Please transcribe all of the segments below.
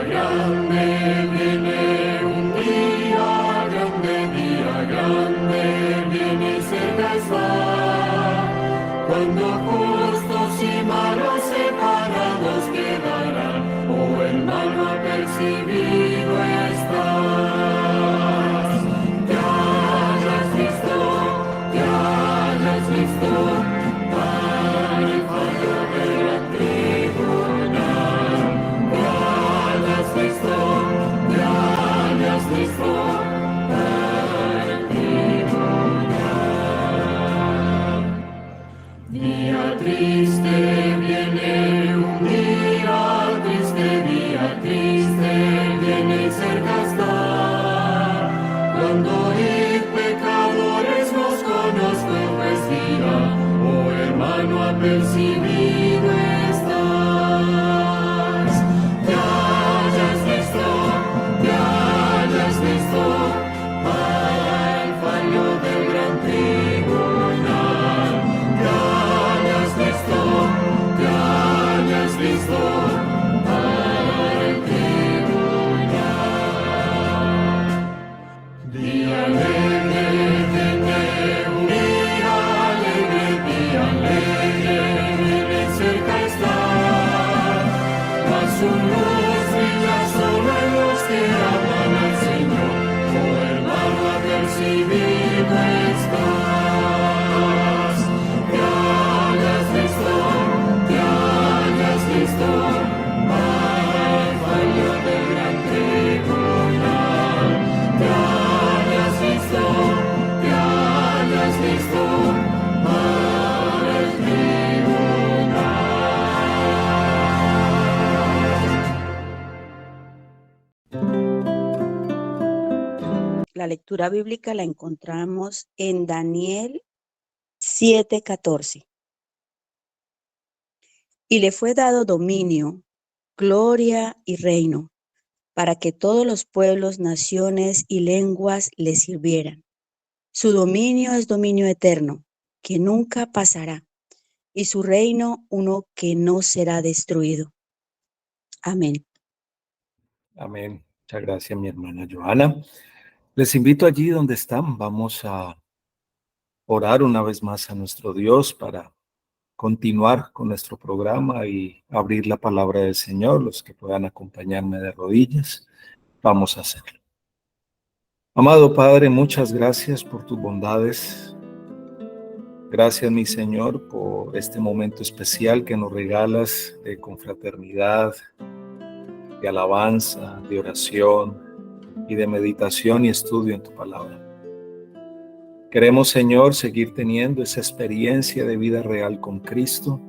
grande, viene un día grande, viene y cerca está. Cuando justos y malos separados quedarán, oh hermano, apercibido estás. Te hayas visto, para el fallo de la tribunal. Te hayas visto, para el tribunal. Día triste, viene un día triste, viene y cerca está. Cuando y pecadores los conozco, pues dirá, oh hermano, apercibido estás. Te hayas visto, para el fallo del gran tribunal. Te hayas visto, para el tribunal. Día alegre, un día alegre, viene cerca está. Mas su luz brilla solo en los que aman al Señor, oh hermano, apercibido estás. Te hayas visto, para el fallo del gran tribunal. Te hayas visto, para el tribunal. La lectura bíblica la encontramos en Daniel 7:14. Y le fue dado dominio, gloria y reino, para que todos los pueblos, naciones y lenguas le sirvieran. Su dominio es dominio eterno, que nunca pasará, y su reino uno que no será destruido. Amén. Amén. Muchas gracias, mi hermana Joana. Les invito allí donde están. Vamos a orar una vez más a nuestro Dios para continuar con nuestro programa y abrir la palabra del Señor. Los que puedan acompañarme de rodillas, vamos a hacerlo. Amado Padre, muchas gracias por tus bondades. Gracias, mi Señor, por este momento especial que nos regalas de confraternidad, de alabanza, de oración y de meditación y estudio en tu palabra. Queremos, Señor, seguir teniendo esa experiencia de vida real con Cristo.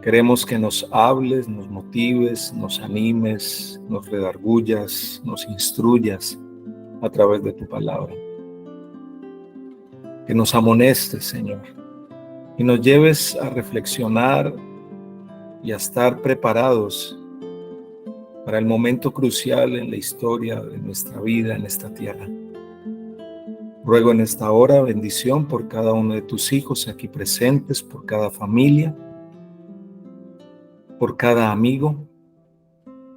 Queremos que nos hables, nos motives, nos animes, nos redargullas, nos instruyas a través de tu palabra. Que nos amonestes, Señor, y nos lleves a reflexionar y a estar preparados para el momento crucial en la historia de nuestra vida en esta tierra. Ruego en esta hora bendición por cada uno de tus hijos aquí presentes, por cada familia, por cada amigo,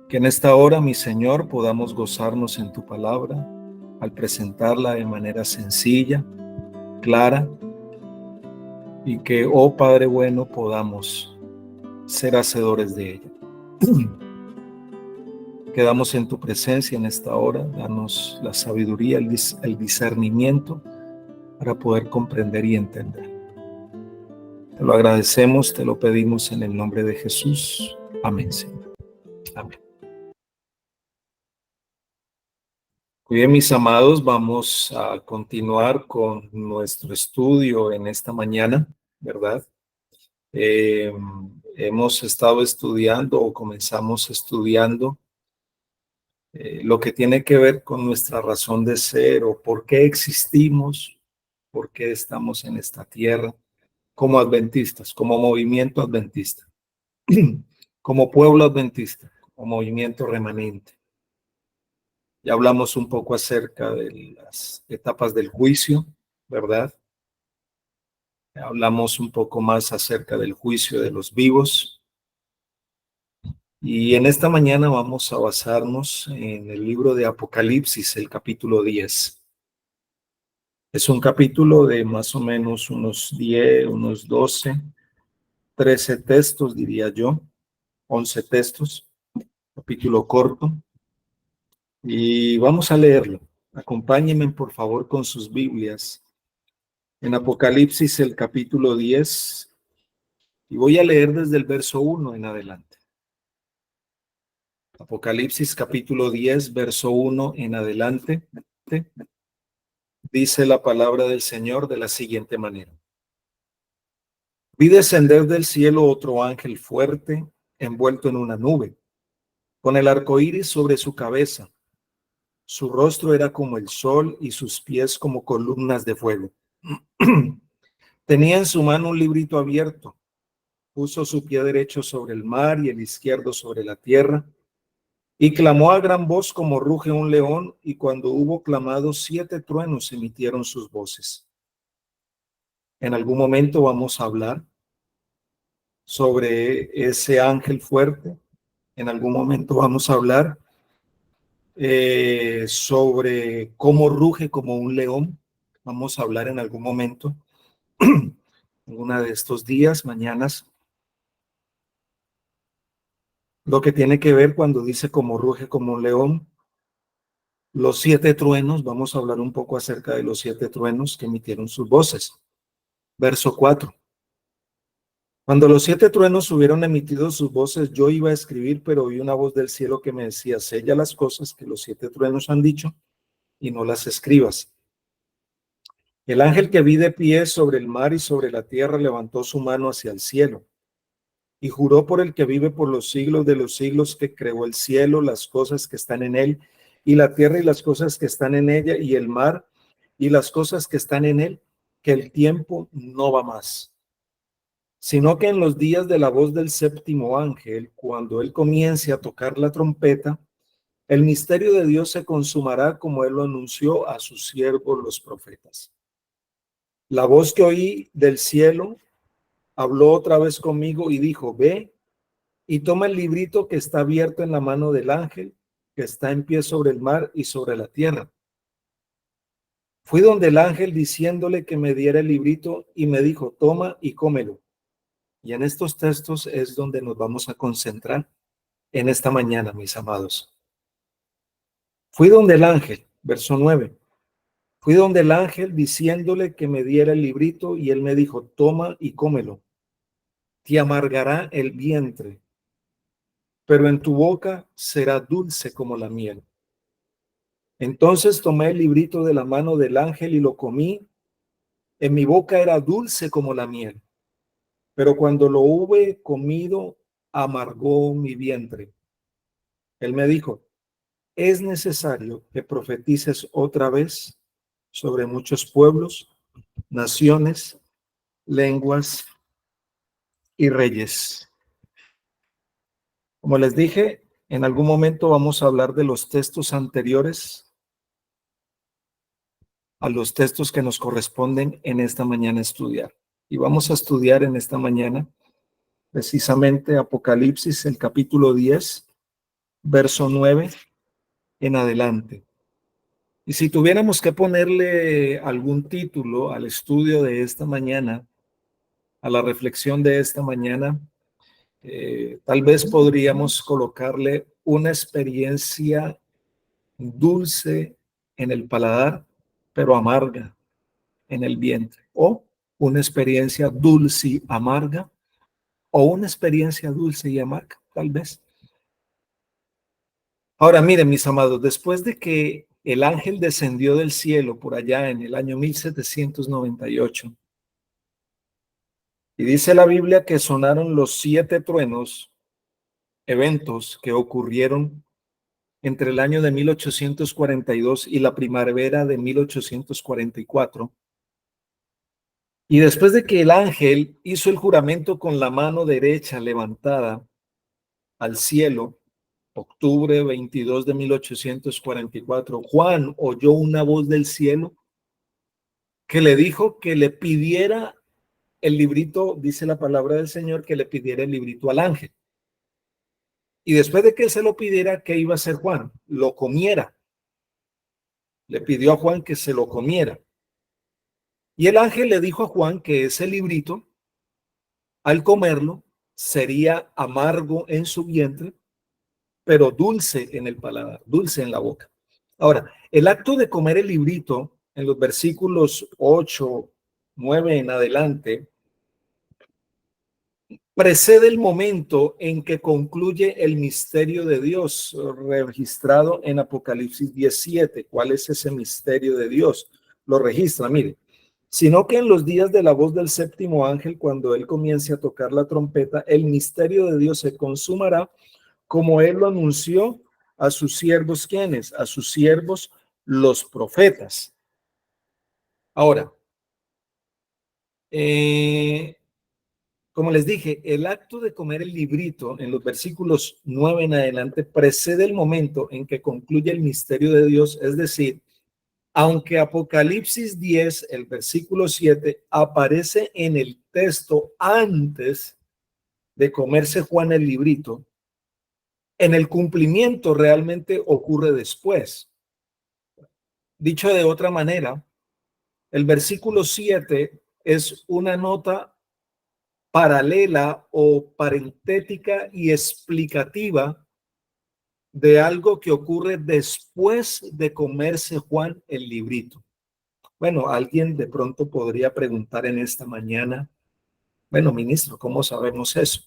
que en esta hora, mi Señor, podamos gozarnos en tu palabra al presentarla de manera sencilla, clara, y que, oh Padre bueno, podamos ser hacedores de ella. Quedamos en tu presencia en esta hora. Danos la sabiduría, el discernimiento para poder comprender y entender. Te lo agradecemos, te lo pedimos en el nombre de Jesús. Amén, Señor. Amén. Muy bien, mis amados, vamos a continuar con nuestro estudio en esta mañana, ¿verdad? Hemos estado estudiando o comenzamos estudiando lo que tiene que ver con nuestra razón de ser o por qué existimos, por qué estamos en esta tierra como adventistas, como movimiento adventista, como pueblo adventista, como movimiento remanente. Ya hablamos un poco acerca de las etapas del juicio, ¿verdad? Hablamos un poco más acerca del juicio de los vivos. Y en esta mañana vamos a basarnos en el libro de Apocalipsis, el capítulo 10. Es un capítulo de más o menos unos 10, unos 12, 13 textos, diría yo, 11 textos, capítulo corto. Y vamos a leerlo. Acompáñenme, por favor, con sus Biblias en Apocalipsis, el capítulo 10, y voy a leer desde el verso 1 en adelante. Apocalipsis, capítulo 10, verso 1 en adelante. Dice la palabra del Señor de la siguiente manera. Vi descender del cielo otro ángel fuerte, envuelto en una nube, con el arco iris sobre su cabeza. Su rostro era como el sol y sus pies como columnas de fuego. Tenía en su mano un librito abierto. Puso su pie derecho sobre el mar y el izquierdo sobre la tierra, y clamó a gran voz como ruge un león, y cuando hubo clamado, 7 truenos emitieron sus voces. En algún momento vamos a hablar sobre ese ángel fuerte. En algún momento vamos a hablar sobre cómo ruge como un león. Vamos a hablar en algún momento, en uno de estos días, mañanas, lo que tiene que ver cuando dice como ruge como un león. Los 7 truenos, vamos a hablar un poco acerca de los 7 truenos que emitieron sus voces. Verso 4. Cuando los 7 truenos hubieron emitido sus voces, yo iba a escribir, pero oí una voz del cielo que me decía, sella las cosas que los 7 truenos han dicho y no las escribas. El ángel que vi de pie sobre el mar y sobre la tierra levantó su mano hacia el cielo y juró por el que vive por los siglos de los siglos, que creó el cielo, las cosas que están en él, y la tierra y las cosas que están en ella, y el mar y las cosas que están en él, que el tiempo no va más, sino que en los días de la voz del séptimo ángel, cuando él comience a tocar la trompeta, el misterio de Dios se consumará como él lo anunció a sus siervos los profetas. La voz que oí del cielo habló otra vez conmigo y dijo, ve y toma el librito que está abierto en la mano del ángel que está en pie sobre el mar y sobre la tierra. Fui donde el ángel diciéndole que me diera el librito y me dijo, toma y cómelo. Y en estos textos es donde nos vamos a concentrar en esta mañana, mis amados. Fui donde el ángel, verso 9. Fui donde el ángel diciéndole que me diera el librito y él me dijo, toma y cómelo. Te amargará el vientre, pero en tu boca será dulce como la miel. Entonces tomé el librito de la mano del ángel y lo comí. En mi boca era dulce como la miel, pero cuando lo hube comido, amargó mi vientre. Él me dijo, es necesario que profetices otra vez sobre muchos pueblos, naciones, lenguas y reyes. Como les dije, en algún momento vamos a hablar de los textos anteriores a los textos que nos corresponden en esta mañana estudiar. Y vamos a estudiar en esta mañana precisamente Apocalipsis, el capítulo 10, verso 9 en adelante. Y si tuviéramos que ponerle algún título al estudio de esta mañana, a la reflexión de esta mañana, tal vez podríamos colocarle una experiencia dulce en el paladar, pero amarga en el vientre, o una experiencia dulce y amarga, o una experiencia dulce y amarga, tal vez. Ahora, miren, mis amados, después de que el ángel descendió del cielo por allá en el año 1798, y dice la Biblia que sonaron los 7 truenos, eventos que ocurrieron entre el año de 1842 y la primavera de 1844. Y después de que el ángel hizo el juramento con la mano derecha levantada al cielo, octubre 22 de 1844, Juan oyó una voz del cielo que le dijo que le pidiera el librito, dice la palabra del Señor, que le pidiera el librito al ángel. Y después de que él se lo pidiera, ¿qué iba a hacer Juan? Lo comiera. Le pidió a Juan que se lo comiera. Y el ángel le dijo a Juan que ese librito, al comerlo, sería amargo en su vientre, pero dulce en el paladar, dulce en la boca. Ahora, el acto de comer el librito, en los versículos 8, 9 en adelante, precede el momento en que concluye el misterio de Dios registrado en Apocalipsis 17. ¿Cuál es ese misterio de Dios? Lo registra, mire. Sino que en los días de la voz del séptimo ángel, cuando él comience a tocar la trompeta, el misterio de Dios se consumará como él lo anunció a sus siervos. ¿Quiénes? A sus siervos, los profetas. Ahora, como les dije, el acto de comer el librito en los versículos 9 en adelante precede el momento en que concluye el misterio de Dios, es decir, aunque Apocalipsis 10, el versículo 7, aparece en el texto antes de comerse Juan el librito, en el cumplimiento realmente ocurre después. Dicho de otra manera, el versículo 7 es una nota paralela o parentética y explicativa de algo que ocurre después de comerse Juan el librito. Bueno, alguien de pronto podría preguntar en esta mañana, bueno, ministro, ¿cómo sabemos eso?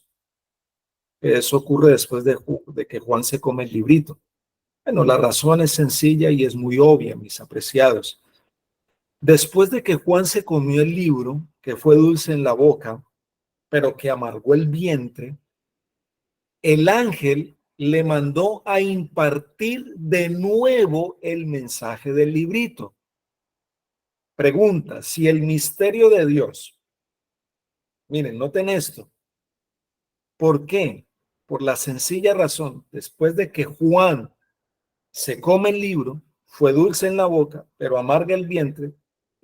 Eso ocurre después de que Juan se come el librito. Bueno, la razón es sencilla y es muy obvia, mis apreciados. Después de que Juan se comió el libro, que fue dulce en la boca, pero que amargó el vientre, el ángel le mandó a impartir de nuevo el mensaje del librito. Pregunta, si el misterio de Dios, miren, noten esto, ¿por qué? Por la sencilla razón, después de que Juan se come el libro, fue dulce en la boca, pero amarga el vientre,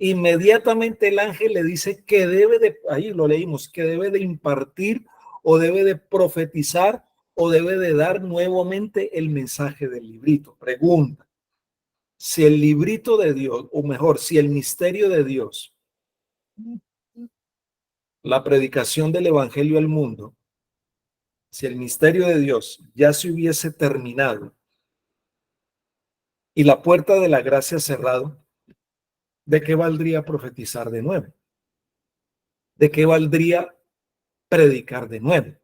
inmediatamente el ángel le dice que debe de, ahí lo leímos, que debe de impartir o debe de profetizar o debe de dar nuevamente el mensaje del librito. Pregunta, si el librito de Dios, o mejor, si el misterio de Dios, la predicación del evangelio al mundo, si el misterio de Dios ya se hubiese terminado y la puerta de la gracia cerrado, ¿de qué valdría profetizar de nuevo? ¿De qué valdría predicar de nuevo?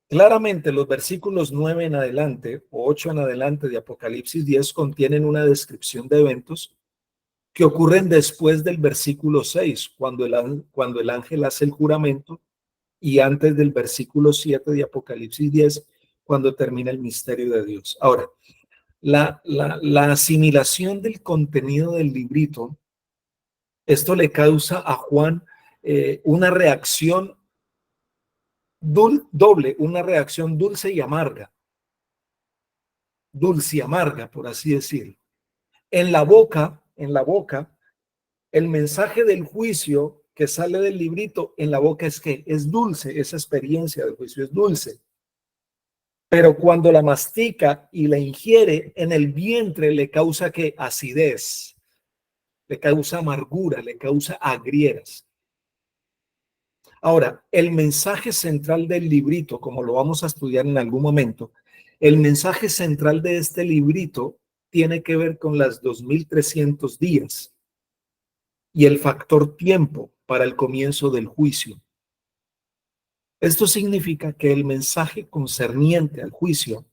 Claramente los versículos 9 en adelante o 8 en adelante de Apocalipsis 10 contienen una descripción de eventos que ocurren después del versículo 6, cuando el ángel hace el juramento, y antes del versículo 7 de Apocalipsis 10, cuando termina el misterio de Dios. Ahora, la asimilación del contenido del librito, esto le causa a Juan una reacción doble, una reacción dulce y amarga, dulce y amarga, por así decirlo. En la boca, el mensaje del juicio que sale del librito, en la boca es que es dulce, esa experiencia del juicio es dulce. Pero cuando la mastica y la ingiere, en el vientre le causa que acidez, le causa amargura, le causa agrieras. Ahora, el mensaje central del librito, como lo vamos a estudiar en algún momento, el mensaje central de este librito tiene que ver con las 2300 días y el factor tiempo para el comienzo del juicio. Esto significa que el mensaje concerniente al juicio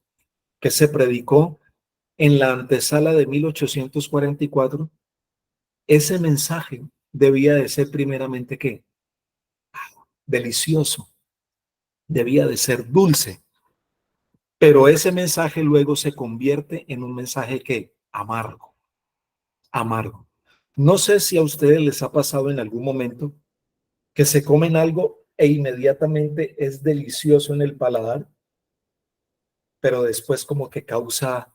que se predicó en la antesala de 1844, ese mensaje debía de ser primeramente ¿qué? Delicioso, debía de ser dulce, pero ese mensaje luego se convierte en un mensaje que amargo, amargo. No sé si a ustedes les ha pasado en algún momento que se comen algo e inmediatamente es delicioso en el paladar, pero después como que causa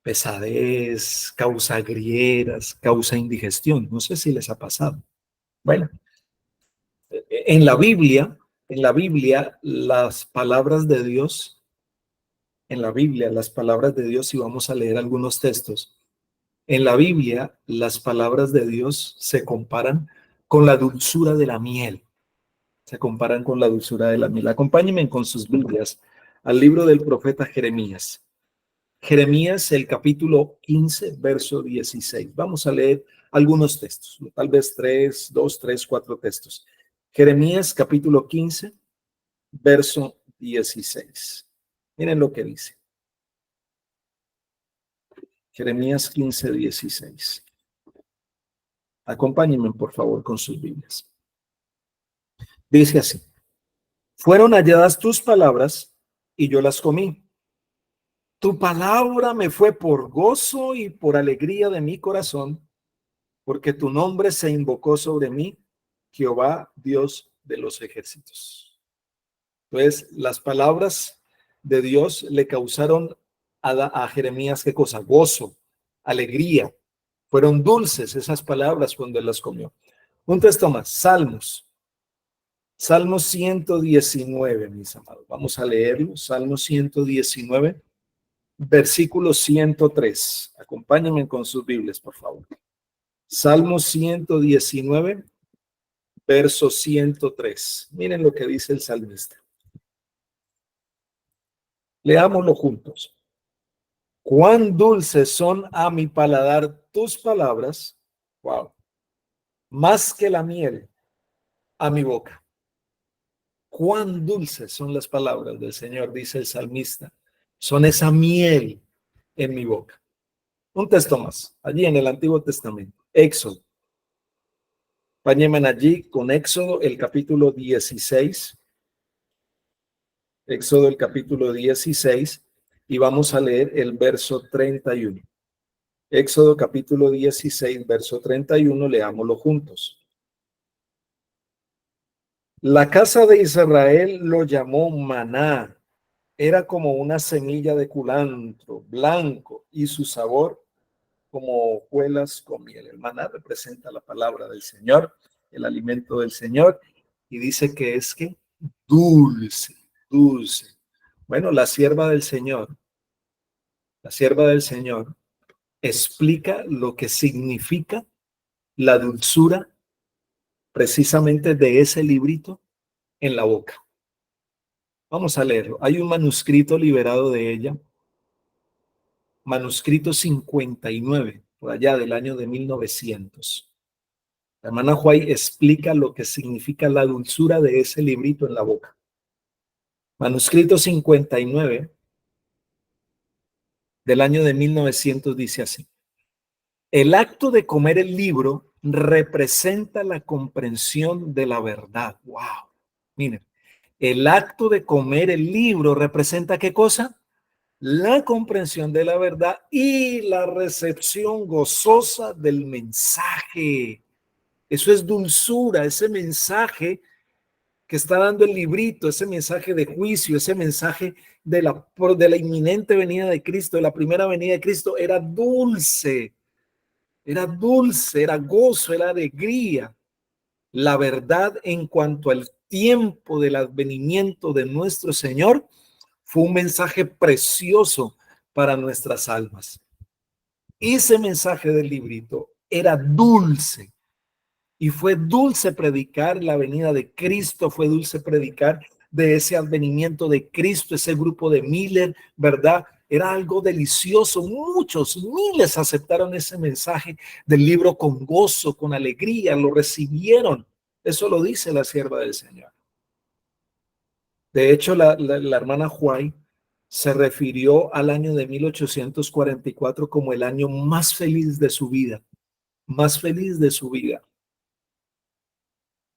pesadez, causa grieras, causa indigestión. No sé si les ha pasado. Bueno, en la Biblia En la Biblia, las palabras de Dios, en la Biblia, las palabras de Dios, y vamos a leer algunos textos, en la Biblia, las palabras de Dios se comparan con la dulzura de la miel. Se comparan con la dulzura de la miel. Acompáñenme con sus Biblias al libro del profeta Jeremías. Jeremías, el capítulo 15, verso 16. Vamos a leer algunos textos, tal vez 3, 2, 3, 4 textos. Jeremías, capítulo 15, verso 16. Miren lo que dice. Jeremías 15, 16. Acompáñenme, por favor, con sus Biblias. Dice así: fueron halladas tus palabras y yo las comí. Tu palabra me fue por gozo y por alegría de mi corazón, porque tu nombre se invocó sobre mí, Jehová, Dios de los ejércitos. Entonces, las palabras de Dios le causaron a Jeremías, ¿qué cosa? Gozo, alegría. Fueron dulces esas palabras cuando él las comió. Un texto más, Salmos. Salmo 119, mis amados. Vamos a leerlo. Salmo 119, versículo 103. Acompáñenme con sus Biblias, por favor. Salmo 119, verso 103. Miren lo que dice el salmista. Leámoslo juntos. Cuán dulces son a mi paladar tus palabras, wow, más que la miel a mi boca. Cuán dulces son las palabras del Señor, dice el salmista. Son esa miel en mi boca. Un texto más, allí en el Antiguo Testamento, Éxodo. Acompáñenme allí con Éxodo, el capítulo 16. Éxodo, el capítulo 16, y vamos a leer el verso 31. Éxodo, capítulo 16, verso 31, leámoslo juntos. La casa de Israel lo llamó maná. Era como una semilla de culantro, blanco, y su sabor como hojuelas con miel. El maná representa la palabra del Señor, el alimento del Señor, y dice que es que dulce, dulce. Bueno, la sierva del Señor explica lo que significa la dulzura precisamente de ese librito en la boca. Vamos a leerlo. Hay un manuscrito liberado de ella, manuscrito 59, por allá del año de 1900. La hermana White explica lo que significa la dulzura de ese librito en la boca. Manuscrito 59 del año de 1900 dice así: el acto de comer el libro representa la comprensión de la verdad. Wow. Miren, el acto de comer el libro representa ¿qué cosa? La comprensión de la verdad y la recepción gozosa del mensaje. Eso es dulzura, ese mensaje que está dando el librito, ese mensaje de juicio, ese mensaje de la inminente venida de Cristo, de la primera venida de Cristo, era dulce, era gozo, era alegría. La verdad en cuanto al tiempo del advenimiento de nuestro Señor fue un mensaje precioso para nuestras almas. Ese mensaje del librito era dulce. Y fue dulce predicar la venida de Cristo, fue dulce predicar de ese advenimiento de Cristo, ese grupo de Miller, ¿verdad? Era algo delicioso. Muchos, miles aceptaron ese mensaje del libro con gozo, con alegría, lo recibieron. Eso lo dice la sierva del Señor. De hecho, la hermana White se refirió al año de 1844 como el año más feliz de su vida, más feliz de su vida.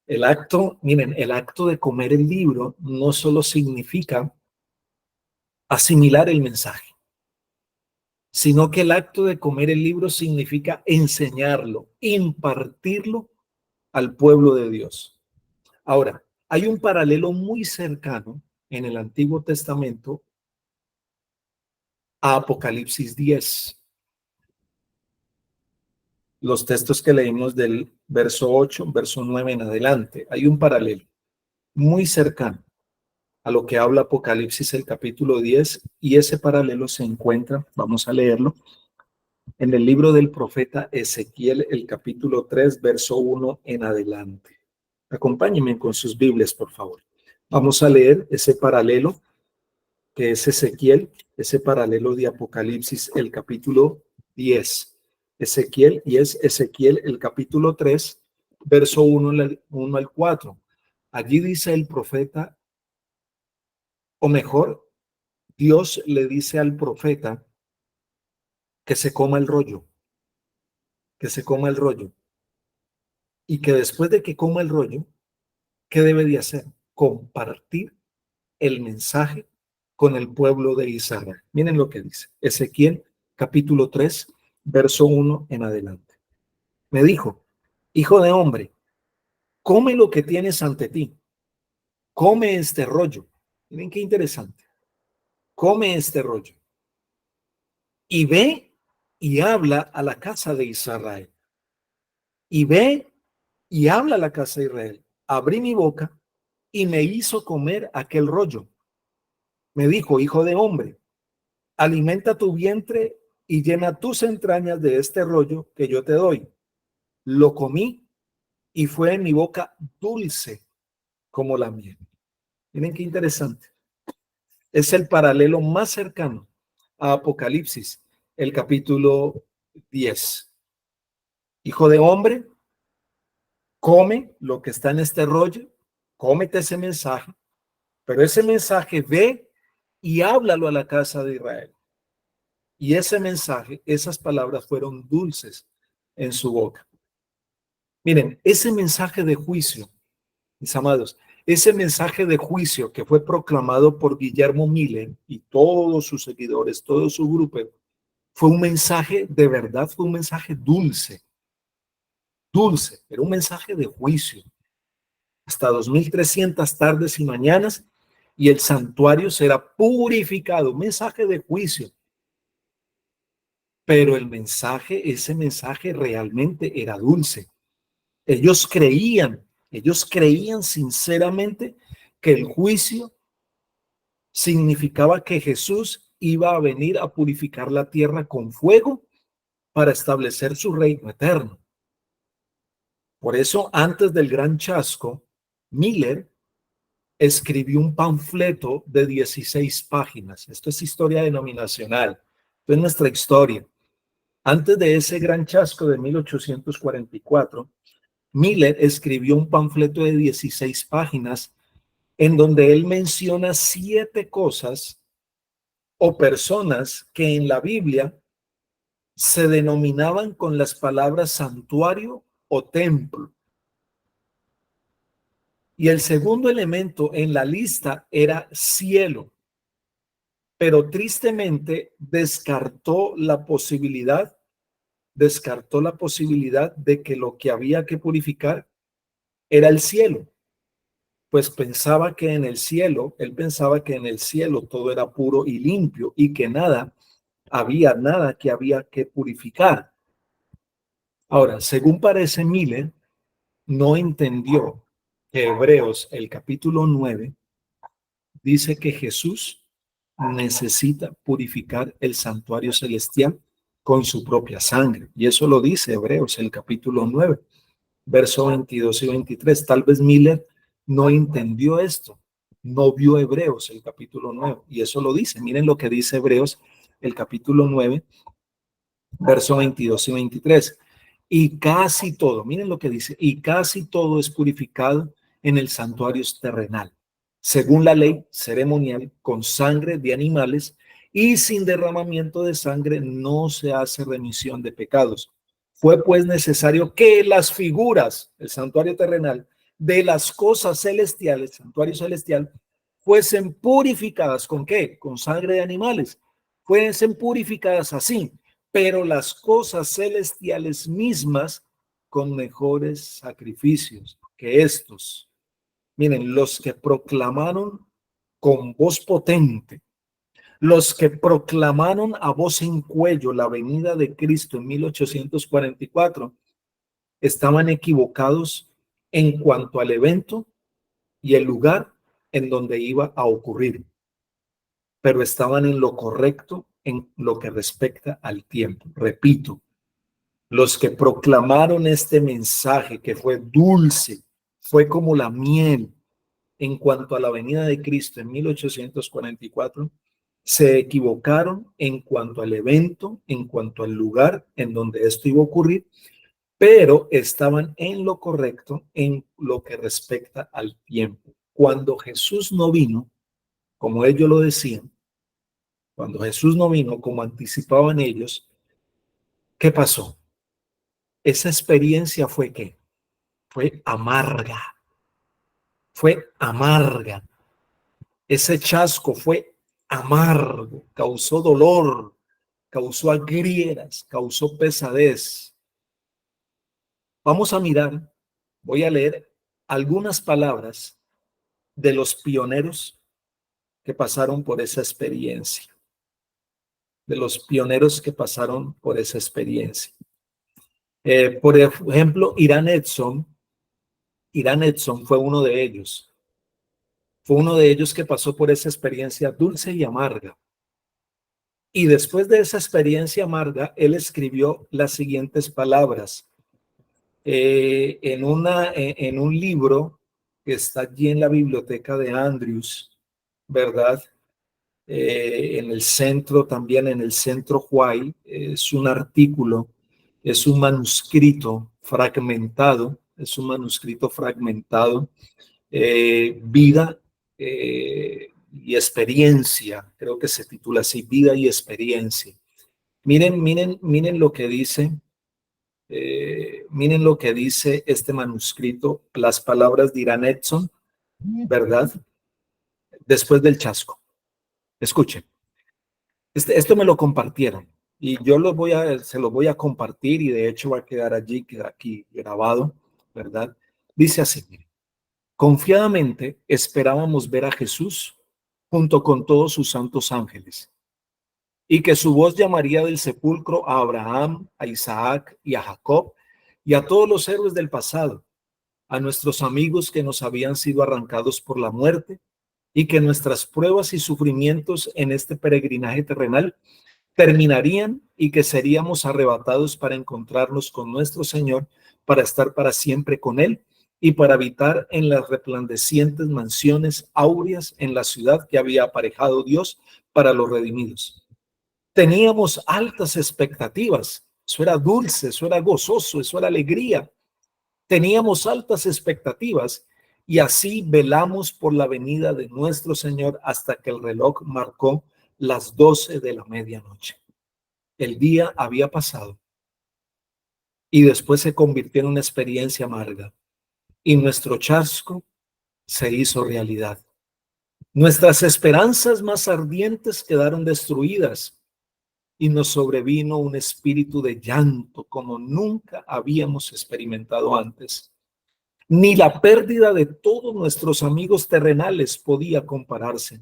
El acto, miren, el acto de comer el libro no solo significa asimilar el mensaje, sino que el acto de comer el libro significa enseñarlo, impartirlo al pueblo de Dios. Ahora, hay un paralelo muy cercano en el Antiguo Testamento a Apocalipsis 10. Los textos que leímos del verso 8, verso 9 en adelante, hay un paralelo. muy cercano a lo que habla Apocalipsis el capítulo 10, y ese paralelo se encuentra, vamos a leerlo, en el libro del profeta Ezequiel, el capítulo 3, verso 1 en adelante. Acompáñenme con sus Biblias, por favor. Vamos a leer ese paralelo que es Ezequiel, ese paralelo de Apocalipsis, el capítulo 10. Ezequiel, y es Ezequiel, el capítulo 3, verso 1 al 4. Allí dice el profeta, o mejor, Dios le dice al profeta que se coma el rollo, que se coma el rollo, y que después de que coma el rollo, ¿qué debe de hacer? Compartir el mensaje con el pueblo de Israel. Miren lo que dice Ezequiel capítulo 3, verso 1 en adelante. Me dijo, hijo de hombre, come lo que tienes ante ti, come este rollo. Miren qué interesante. Come este rollo y ve y habla a la casa de Israel. Y ve y habla a la casa de Israel. Abrí mi boca y me hizo comer aquel rollo. Me dijo, hijo de hombre, alimenta tu vientre y llena tus entrañas de este rollo que yo te doy. Lo comí y fue en mi boca dulce como la miel. Miren qué interesante. Es el paralelo más cercano a Apocalipsis, el capítulo 10. Hijo de hombre, come lo que está en este rollo, cómete ese mensaje, pero ese mensaje ve y háblalo a la casa de Israel. Y ese mensaje, esas palabras fueron dulces en su boca. Miren, ese mensaje de juicio, mis amados, ese mensaje de juicio que fue proclamado por Guillermo Miller y todos sus seguidores, todo su grupo, fue un mensaje de verdad, fue un mensaje dulce, dulce, era un mensaje de juicio. Hasta 2300 tardes y mañanas y el santuario será purificado, un mensaje de juicio. Pero el mensaje, ese mensaje realmente era dulce. Ellos creían sinceramente que el juicio significaba que Jesús iba a venir a purificar la tierra con fuego para establecer su reino eterno. Por eso, antes del gran chasco, Miller escribió un panfleto de 16 páginas. Esto es historia denominacional. Esto es nuestra historia. Antes de ese gran chasco de 1844, Miller escribió un panfleto de 16 páginas en donde él menciona 7 cosas o personas que en la Biblia se denominaban con las palabras santuario o templo. Y el segundo elemento en la lista era cielo. Pero tristemente descartó la posibilidad de que lo que había que purificar era el cielo. Pues él pensaba que en el cielo todo era puro y limpio y que nada que había que purificar. Ahora, según parece Miller, no entendió que Hebreos, el capítulo 9, dice que Jesús necesita purificar el santuario celestial con su propia sangre. Y eso lo dice Hebreos, el capítulo 9, verso 22 y 23. Tal vez Miller no entendió esto, no vio Hebreos, el capítulo 9, y eso lo dice. Miren lo que dice Hebreos, el capítulo 9, verso 22 y 23. Y casi todo, miren lo que dice, y casi todo es purificado en el santuario terrenal, según la ley ceremonial, con sangre de animales, y sin derramamiento de sangre no se hace remisión de pecados. Fue pues necesario que las figuras, el santuario terrenal, de las cosas celestiales, el santuario celestial, fuesen purificadas. ¿Con qué? Con sangre de animales. Fuesen purificadas así, pero las cosas celestiales mismas con mejores sacrificios que estos. Miren, los que proclamaron con voz potente, los que proclamaron a voz en cuello la venida de Cristo en 1844, estaban equivocados en cuanto al evento y el lugar en donde iba a ocurrir, pero estaban en lo correcto en lo que respecta al tiempo. Repito, los que proclamaron este mensaje que fue dulce, fue como la miel en cuanto a la venida de Cristo en 1844, se equivocaron en cuanto al evento, en cuanto al lugar en donde esto iba a ocurrir, pero estaban en lo correcto en lo que respecta al tiempo. Cuando Jesús no vino, como ellos lo decían, cuando Jesús no vino, como anticipaban ellos, ¿qué pasó? Esa experiencia fue ¿qué? Fue amarga, fue amarga. Ese chasco fue amargo, causó dolor, causó agrieras, causó pesadez. Vamos a mirar, voy a leer algunas palabras de los pioneros que pasaron por esa experiencia, de los pioneros que pasaron por esa experiencia. Por ejemplo, Irán Edson fue uno de ellos. Fue uno de ellos que pasó por esa experiencia dulce y amarga. Y después de esa experiencia amarga, él escribió las siguientes palabras en un libro que está allí en la biblioteca de Andrews, ¿verdad? En el centro, también en el centro Huay, es un artículo, es un manuscrito fragmentado, vida y experiencia, creo que se titula así, vida y experiencia. Miren lo que dice, miren lo que dice este manuscrito, las palabras de Irán Edson, ¿verdad? Después del chasco. Escuchen, esto me lo compartieron y yo se lo voy a compartir y de hecho va a quedar allí, queda aquí grabado, ¿verdad? Dice así, miren. Confiadamente esperábamos ver a Jesús junto con todos sus santos ángeles, y que su voz llamaría del sepulcro a Abraham, a Isaac y a Jacob, y a todos los héroes del pasado, a nuestros amigos que nos habían sido arrancados por la muerte, y que nuestras pruebas y sufrimientos en este peregrinaje terrenal terminarían y que seríamos arrebatados para encontrarnos con nuestro Señor, para estar para siempre con Él y para habitar en las resplandecientes mansiones áureas en la ciudad que había aparejado Dios para los redimidos. Teníamos altas expectativas, eso era dulce, eso era gozoso, eso era alegría. Teníamos altas expectativas y así velamos por la venida de nuestro Señor hasta que el reloj marcó las 12 de la medianoche. El día había pasado y después se convirtió en una experiencia amarga y nuestro chasco se hizo realidad. Nuestras esperanzas más ardientes quedaron destruidas y nos sobrevino un espíritu de llanto como nunca habíamos experimentado antes. Ni la pérdida de todos nuestros amigos terrenales podía compararse.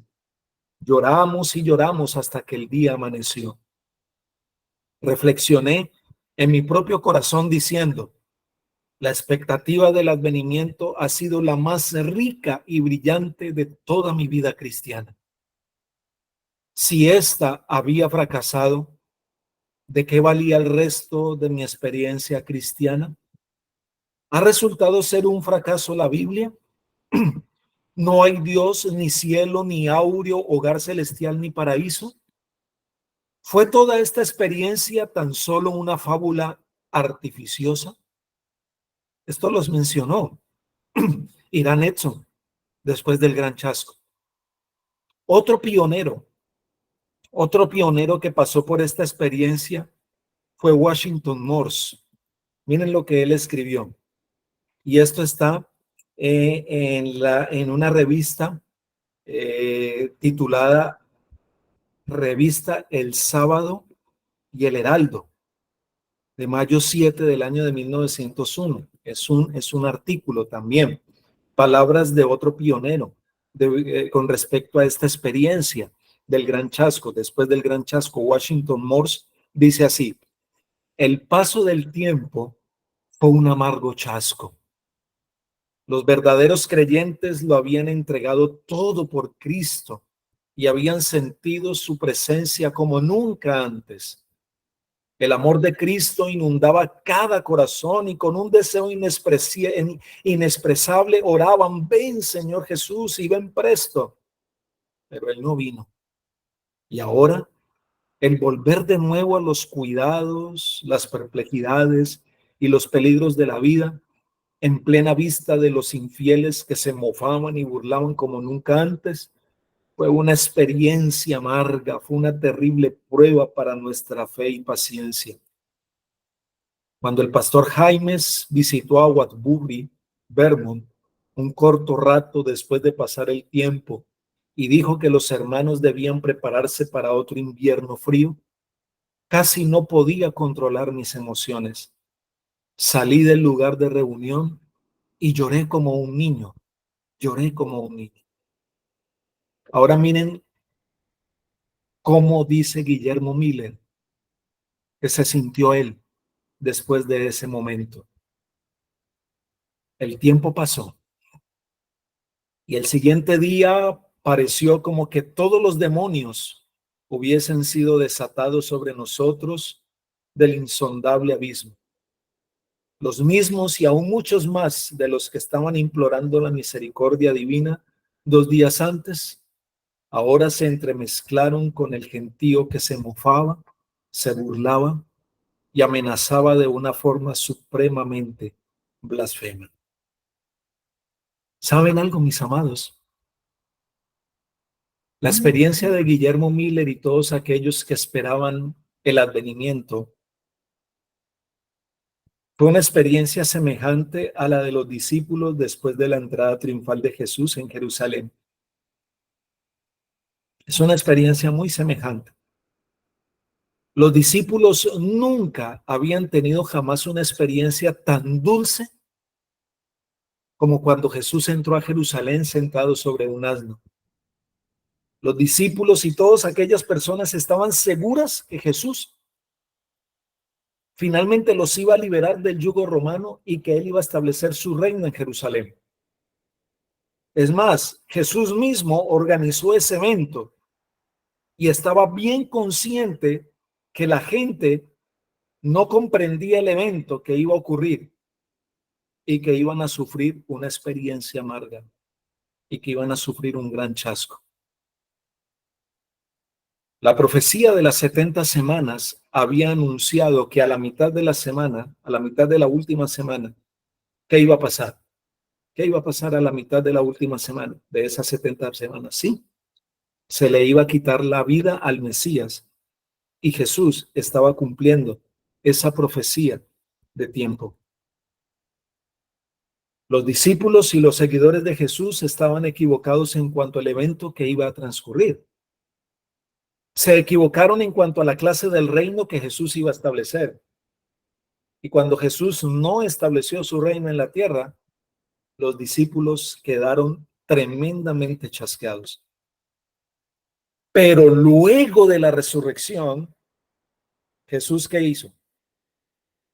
Lloramos y lloramos hasta que el día amaneció. Reflexioné en mi propio corazón diciendo, la expectativa del advenimiento ha sido la más rica y brillante de toda mi vida cristiana. Si ésta había fracasado, ¿de qué valía el resto de mi experiencia cristiana? ¿Ha resultado ser un fracaso la Biblia? ¿No hay Dios, ni cielo, ni áureo, hogar celestial, ni paraíso? ¿Fue toda esta experiencia tan solo una fábula artificiosa? Esto los mencionó Irán Edson después del gran chasco. Otro pionero que pasó por esta experiencia fue Washington Morse. Miren lo que él escribió. Y esto está en una revista titulada Revista El Sábado y el Heraldo, de mayo 7 del año de 1901. Es un artículo también. Palabras de otro pionero con respecto a esta experiencia del gran chasco. Después del gran chasco, Washington Morse dice así: el paso del tiempo fue un amargo chasco. Los verdaderos creyentes lo habían entregado todo por Cristo y habían sentido su presencia como nunca antes. El amor de Cristo inundaba cada corazón y con un deseo inexpresable oraban: ven, Señor Jesús, y ven presto. Pero Él no vino. Y ahora, el volver de nuevo a los cuidados, las perplejidades y los peligros de la vida, en plena vista de los infieles que se mofaban y burlaban como nunca antes, fue una experiencia amarga, fue una terrible prueba para nuestra fe y paciencia. Cuando el pastor Jaimes visitó a Waterbury, Vermont, un corto rato después de pasar el tiempo, y dijo que los hermanos debían prepararse para otro invierno frío, casi no podía controlar mis emociones. Salí del lugar de reunión y lloré como un niño, lloré como un niño. Ahora miren cómo dice Guillermo Miller que se sintió él después de ese momento. El tiempo pasó y el siguiente día pareció como que todos los demonios hubiesen sido desatados sobre nosotros del insondable abismo. Los mismos y aún muchos más de los que estaban implorando la misericordia divina 2 días antes, ahora se entremezclaron con el gentío que se mofaba, se burlaba y amenazaba de una forma supremamente blasfema. ¿Saben algo, mis amados? La experiencia de Guillermo Miller y todos aquellos que esperaban el advenimiento fue una experiencia semejante a la de los discípulos después de la entrada triunfal de Jesús en Jerusalén. Es una experiencia muy semejante. Los discípulos nunca habían tenido jamás una experiencia tan dulce como cuando Jesús entró a Jerusalén sentado sobre un asno. Los discípulos y todas aquellas personas estaban seguras que Jesús finalmente los iba a liberar del yugo romano y que él iba a establecer su reino en Jerusalén. Es más, Jesús mismo organizó ese evento y estaba bien consciente que la gente no comprendía el evento que iba a ocurrir y que iban a sufrir una experiencia amarga y que iban a sufrir un gran chasco. La profecía de las 70 semanas había anunciado que a la mitad de la semana, a la mitad de la última semana, ¿qué iba a pasar? ¿Qué iba a pasar a la mitad de la última semana de esas 70 semanas? Sí, se le iba a quitar la vida al Mesías y Jesús estaba cumpliendo esa profecía de tiempo. Los discípulos y los seguidores de Jesús estaban equivocados en cuanto al evento que iba a transcurrir. Se equivocaron en cuanto a la clase del reino que Jesús iba a establecer. Y cuando Jesús no estableció su reino en la tierra, los discípulos quedaron tremendamente chasqueados. Pero luego de la resurrección, ¿Jesús qué hizo?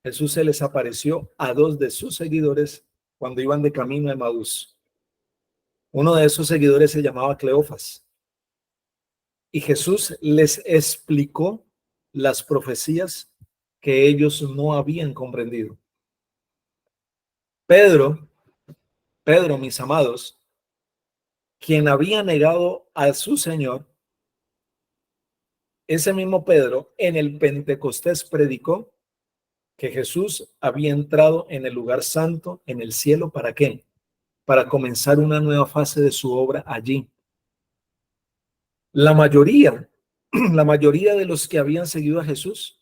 Jesús se les apareció a 2 de sus seguidores cuando iban de camino a Emaús. Uno de esos seguidores se llamaba Cleofas. Y Jesús les explicó las profecías que ellos no habían comprendido. Pedro, mis amados, quien había negado a su Señor, ese mismo Pedro en el Pentecostés predicó que Jesús había entrado en el lugar santo, en el cielo. ¿Para qué? Para comenzar una nueva fase de su obra allí. La mayoría de los que habían seguido a Jesús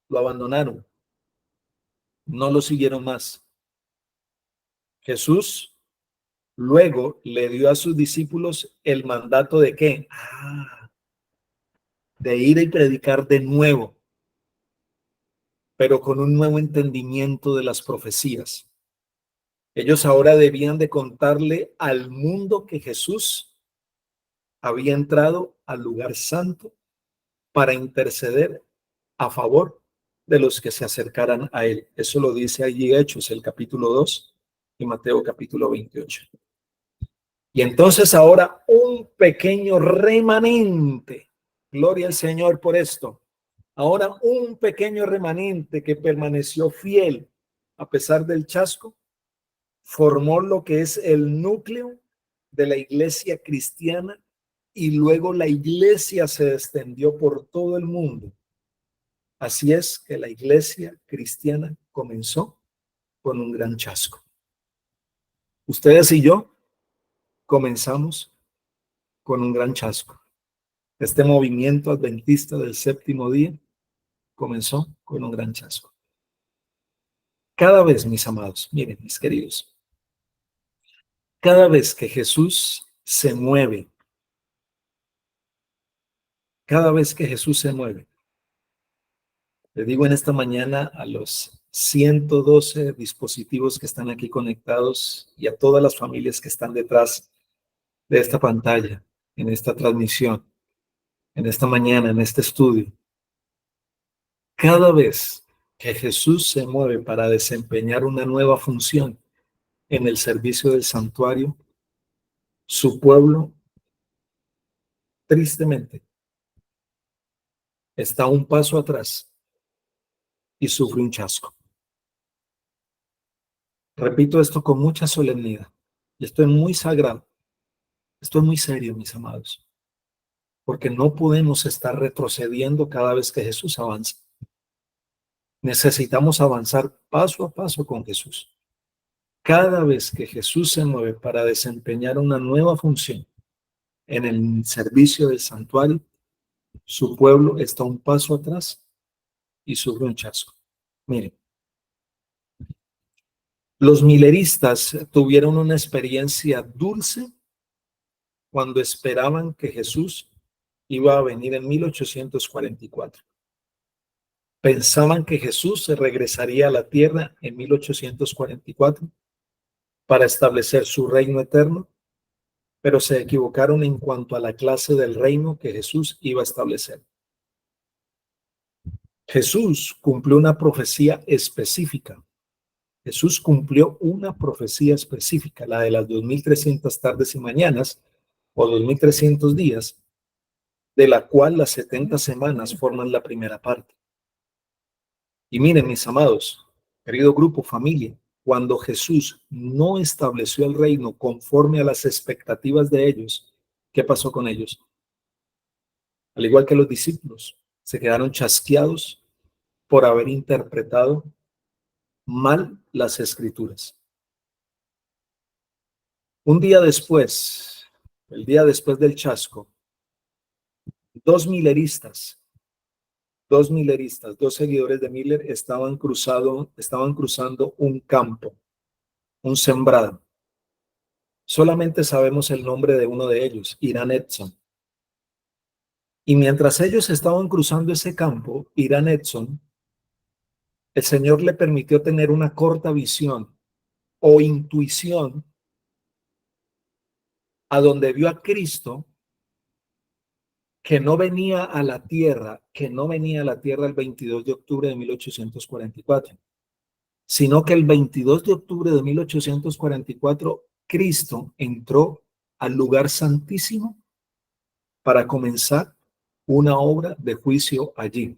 lo abandonaron, no lo siguieron más. Jesús luego le dio a sus discípulos el mandato de ¿qué? De ir y predicar de nuevo, pero con un nuevo entendimiento de las profecías. Ellos ahora debían de contarle al mundo que Jesús había entrado al lugar santo para interceder a favor de los que se acercaran a él. Eso lo dice allí Hechos, el capítulo 2 y Mateo capítulo 28. Y entonces ahora un pequeño remanente, gloria al Señor por esto, ahora un pequeño remanente que permaneció fiel a pesar del chasco, formó lo que es el núcleo de la iglesia cristiana y luego la iglesia se extendió por todo el mundo. Así es que la iglesia cristiana comenzó con un gran chasco. Ustedes y yo comenzamos con un gran chasco. Este movimiento adventista del séptimo día comenzó con un gran chasco. Cada vez, mis amados, miren, mis queridos, cada vez que Jesús se mueve, le digo en esta mañana a los 112 dispositivos que están aquí conectados y a todas las familias que están detrás de esta pantalla, en esta transmisión, en esta mañana, en este estudio. Cada vez que Jesús se mueve para desempeñar una nueva función en el servicio del santuario, su pueblo, tristemente, está un paso atrás y sufre un chasco. Repito esto con mucha solemnidad. Y esto es muy sagrado. Esto es muy serio, mis amados. Porque no podemos estar retrocediendo cada vez que Jesús avanza. Necesitamos avanzar paso a paso con Jesús. Cada vez que Jesús se mueve para desempeñar una nueva función en el servicio del santuario, su pueblo está un paso atrás y sufre un chasco. Miren, los mileristas tuvieron una experiencia dulce cuando esperaban que Jesús iba a venir en 1844. Pensaban que Jesús se regresaría a la tierra en 1844 para establecer su reino eterno, pero se equivocaron en cuanto a la clase del reino que Jesús iba a establecer. Jesús cumplió una profecía específica. Jesús cumplió una profecía específica, la de las 2300 tardes y mañanas o 2300 días, de la cual las 70 semanas forman la primera parte. Y miren, mis amados, querido grupo, familia, cuando Jesús no estableció el reino conforme a las expectativas de ellos, ¿qué pasó con ellos? Al igual que los discípulos, se quedaron chasqueados por haber interpretado mal las escrituras. Un día después, el día después del chasco, dos seguidores de Miller estaban cruzando un campo, un sembrado. Solamente sabemos el nombre de uno de ellos, Irán Edson. Y mientras ellos estaban cruzando ese campo, Irán Edson, el Señor le permitió tener una corta visión o intuición a donde vio a Cristo que no venía a la tierra el 22 de octubre de 1844, sino que el 22 de octubre de 1844 Cristo entró al lugar santísimo para comenzar una obra de juicio allí.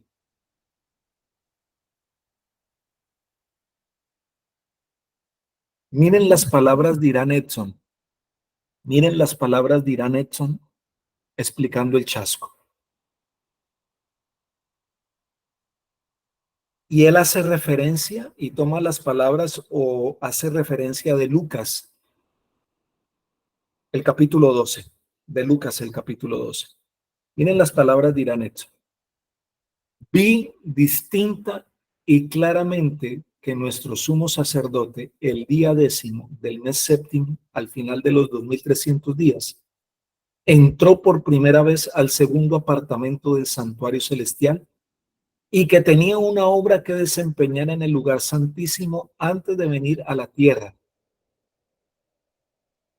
Miren las palabras de Irán Edson. Miren las palabras de Irán Edson explicando el chasco. Y él hace referencia y toma las palabras o hace referencia de Lucas, el capítulo 12. De Lucas, el capítulo 12. Miren las palabras de Irán Edson. Vi distinta y claramente que nuestro sumo sacerdote, el día 10º del mes séptimo, al final de los 2300 días, entró por primera vez al segundo apartamento del santuario celestial y que tenía una obra que desempeñar en el lugar santísimo antes de venir a la tierra.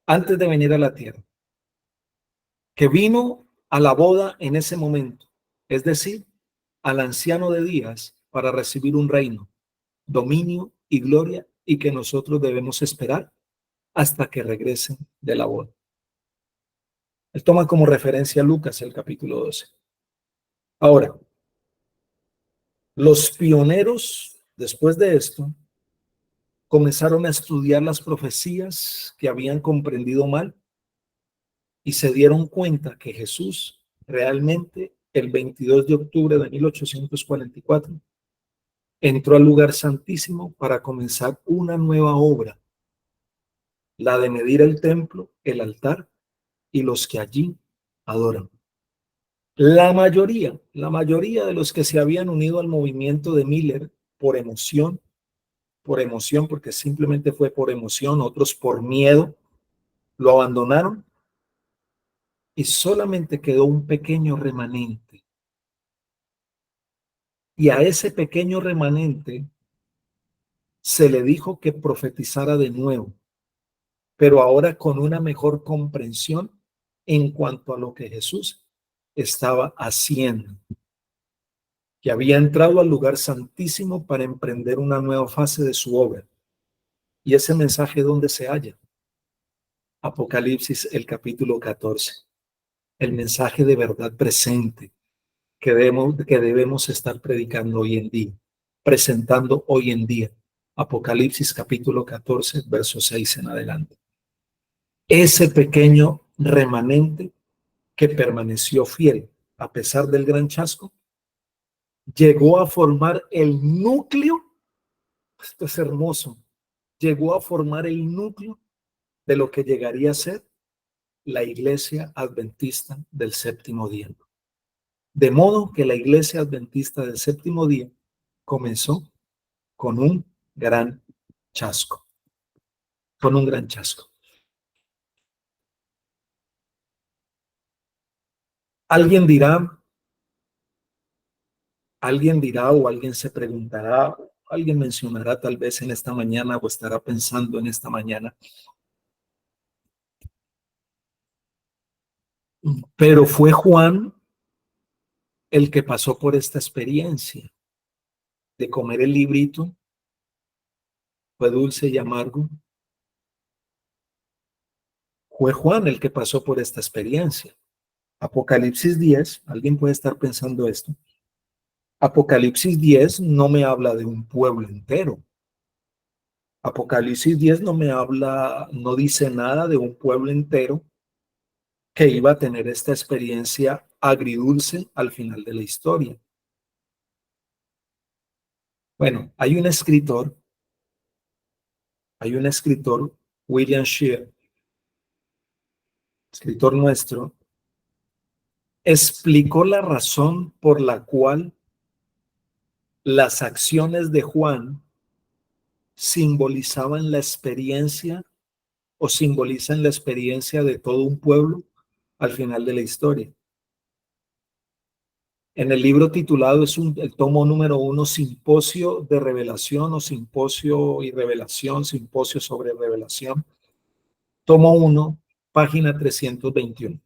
Antes de venir a la tierra. Que vino a la boda en ese momento, es decir, al anciano de días para recibir un reino, dominio y gloria y que nosotros debemos esperar hasta que regresen de la boda. Él toma como referencia a Lucas, el capítulo 12. Ahora, los pioneros, después de esto, comenzaron a estudiar las profecías que habían comprendido mal y se dieron cuenta que Jesús realmente el 22 de octubre de 1844 entró al lugar santísimo para comenzar una nueva obra, la de medir el templo, el altar y los que allí adoran. La mayoría de los que se habían unido al movimiento de Miller por emoción porque simplemente fue por emoción, otros por miedo, lo abandonaron y solamente quedó un pequeño remanente. Y a ese pequeño remanente se le dijo que profetizara de nuevo, pero ahora con una mejor comprensión en cuanto a lo que Jesús estaba haciendo, que había entrado al lugar santísimo para emprender una nueva fase de su obra. ¿Y ese mensaje dónde se halla? Apocalipsis, el capítulo 14. El mensaje de verdad presente que debemos estar predicando hoy en día, presentando hoy en día. Apocalipsis capítulo 14, verso 6 en adelante. Ese pequeño remanente que permaneció fiel a pesar del gran chasco, llegó a formar el núcleo, esto es hermoso, llegó a formar el núcleo de lo que llegaría a ser la Iglesia Adventista del Séptimo Día. De modo que la Iglesia Adventista del Séptimo Día comenzó con un gran chasco, con un gran chasco. Alguien dirá o alguien se preguntará, alguien mencionará tal vez en esta mañana o estará pensando en esta mañana, pero fue Juan el que pasó por esta experiencia de comer el librito, fue dulce y amargo. Fue Juan el que pasó por esta experiencia. Apocalipsis 10, alguien puede estar pensando esto. Apocalipsis 10 no me habla de un pueblo entero. Apocalipsis 10 no dice nada de un pueblo entero que iba a tener esta experiencia agridulce al final de la historia. Bueno, hay un escritor, William Shear, escritor nuestro, explicó la razón por la cual las acciones de Juan simbolizaban la experiencia o simbolizan la experiencia de todo un pueblo al final de la historia. En el libro titulado el tomo número 1, Simposio de Revelación o Simposio y Revelación, Simposio sobre Revelación, tomo 1, página 321.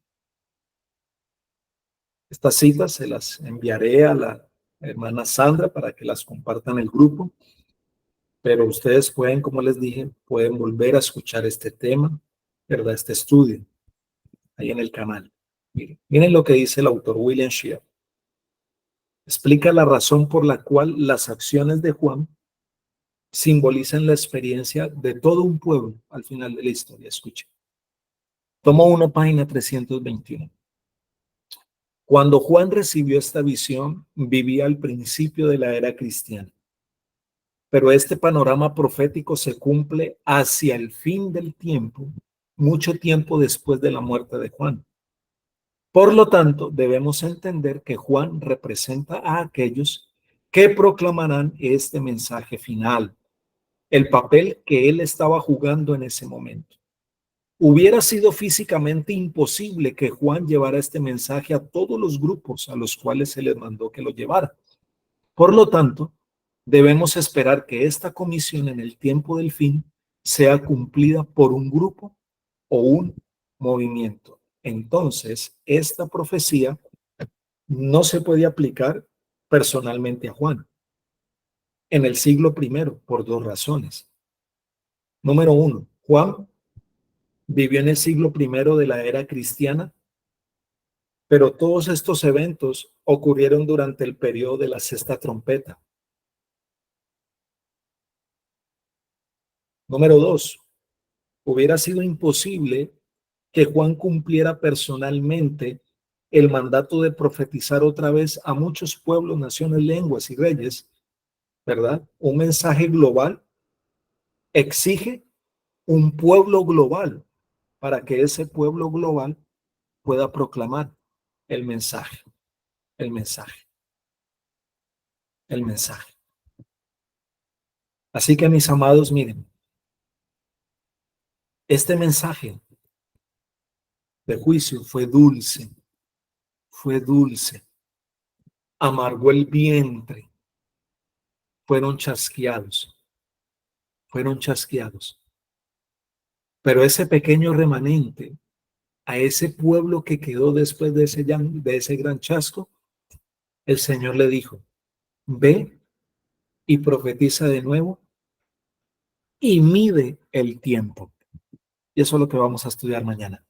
Estas citas se las enviaré a la hermana Sandra para que las compartan en el grupo, pero ustedes pueden, como les dije, pueden volver a escuchar este tema, ¿verdad? Este estudio, ahí en el canal. Miren lo que dice el autor William Shear. Explica la razón por la cual las acciones de Juan simbolizan la experiencia de todo un pueblo al final de la historia. Escuchen. Tomo 1, página 321. Cuando Juan recibió esta visión, vivía al principio de la era cristiana. Pero este panorama profético se cumple hacia el fin del tiempo, mucho tiempo después de la muerte de Juan. Por lo tanto, debemos entender que Juan representa a aquellos que proclamarán este mensaje final, el papel que él estaba jugando en ese momento. Hubiera sido físicamente imposible que Juan llevara este mensaje a todos los grupos a los cuales se les mandó que lo llevara. Por lo tanto, debemos esperar que esta comisión en el tiempo del fin sea cumplida por un grupo o un movimiento. Entonces, esta profecía no se puede aplicar personalmente a Juan en el siglo I por dos razones. Número uno, Juan vivió en el siglo I de la era cristiana, pero todos estos eventos ocurrieron durante el periodo de la sexta trompeta. Número dos, hubiera sido imposible que Juan cumpliera personalmente el mandato de profetizar otra vez a muchos pueblos, naciones, lenguas y reyes, ¿verdad? Un mensaje global exige un pueblo global para que ese pueblo global pueda proclamar el mensaje, el mensaje, el mensaje. Así que, mis amados, miren, este mensaje de juicio fue dulce, amargó el vientre, fueron chasqueados. Pero ese pequeño remanente, a ese pueblo que quedó después de ese gran chasco, el Señor le dijo, ve y profetiza de nuevo y mide el tiempo. Y eso es lo que vamos a estudiar mañana.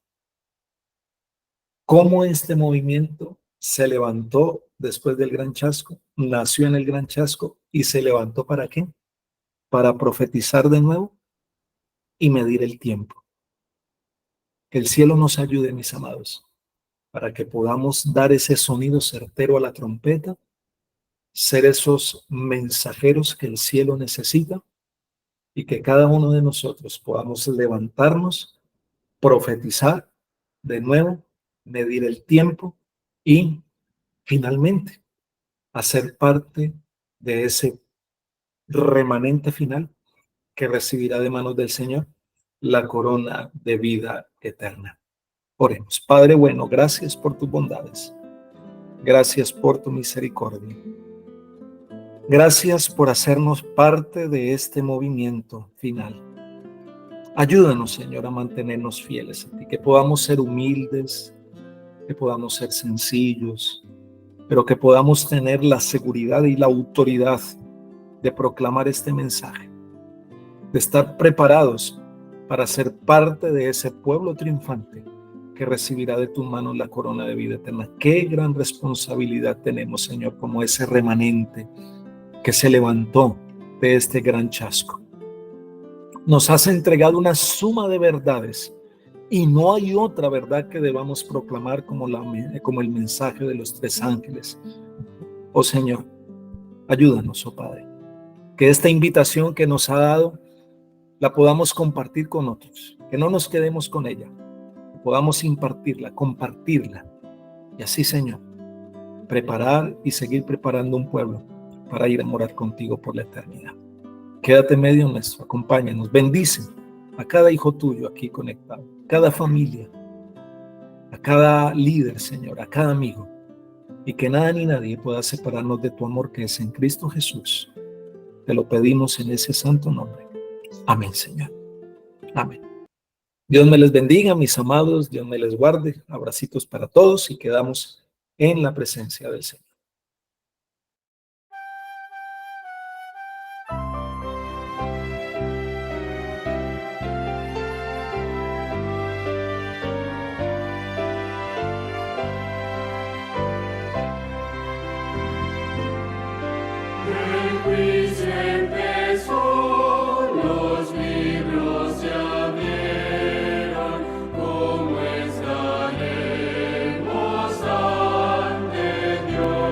Cómo este movimiento se levantó después del gran chasco, nació en el gran chasco y se levantó ¿para qué? Para profetizar de nuevo y medir el tiempo. Que el cielo nos ayude, mis amados, para que podamos dar ese sonido certero a la trompeta, ser esos mensajeros que el cielo necesita y que cada uno de nosotros podamos levantarnos, profetizar de nuevo, medir el tiempo y finalmente hacer parte de ese remanente final que recibirá de manos del Señor la corona de vida eterna. Oremos. Padre bueno, gracias por tus bondades. Gracias por tu misericordia. Gracias por hacernos parte de este movimiento final. Ayúdanos, Señor, a mantenernos fieles a ti, que podamos ser humildes, que podamos ser sencillos, pero que podamos tener la seguridad y la autoridad de proclamar este mensaje, de estar preparados para ser parte de ese pueblo triunfante que recibirá de tus manos la corona de vida eterna. Qué gran responsabilidad tenemos, Señor, como ese remanente que se levantó de este gran chasco. Nos has entregado una suma de verdades y no hay otra verdad que debamos proclamar como el mensaje de los tres ángeles. Oh Señor, ayúdanos, oh Padre, que esta invitación que nos ha dado la podamos compartir con otros, que no nos quedemos con ella, que podamos impartirla, compartirla y así, Señor, preparar y seguir preparando un pueblo para ir a morar contigo por la eternidad. Quédate en medio nuestro, acompáñanos, bendice a cada hijo tuyo aquí conectado, a cada familia, a cada líder, Señor, a cada amigo, y que nada ni nadie pueda separarnos de tu amor que es en Cristo Jesús. Te lo pedimos en ese santo nombre. Amén, Señor. Amén. Dios me les bendiga, mis amados, Dios me les guarde. Abracitos para todos y quedamos en la presencia del Señor. El juicio empezó, los libros se abrieron, como estaremos ante Dios.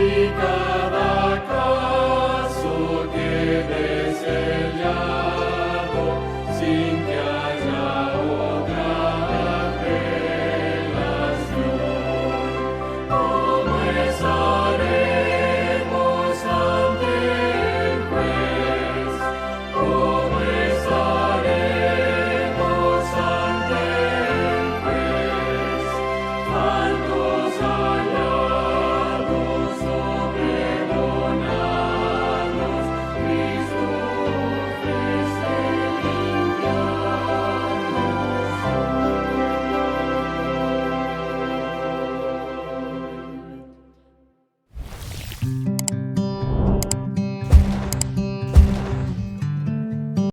glorificar.